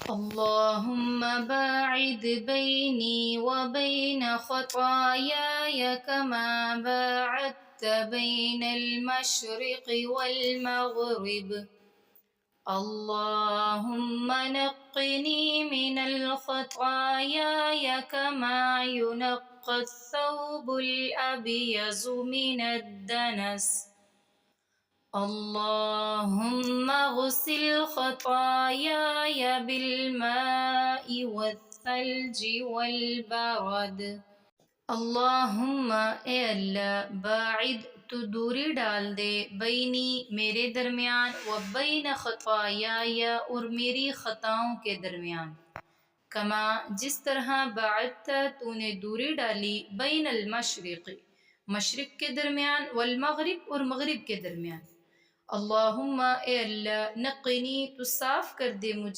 अल्लाहुम्मा बाइद बैनी व बैन खतायाय कमा बाअदत बैनल मशरिक़ि वल मग़रिब। अल्लाहुम्मा नक़्क़िनी मिनल खतायाय कमा युनक़्क़स-सौबुल अबयज़ु मिनद दनस। अल्लाहुम्मा ग़सिल ख़तायाय बिलमाइ वस्सल्जि वल बरद। अल्लाहुम्मा ए अल्लाह, बाइद तू दूरी डाल दे, बैनी मेरे दरमियान, व बैन ख़तायाय और मेरी ख़ताओं के दरमियान, कमा जिस तरह बाअदत तूने दूरी डाली, बैनल मशरिक़ मशरिक़ के दरमियान, वल मग़रिब और मग़रिब के दरमियान। अल्लाहुम्मा ए अल्लाह, नक़्क़िनी तू साफ़ कर दे मुझे।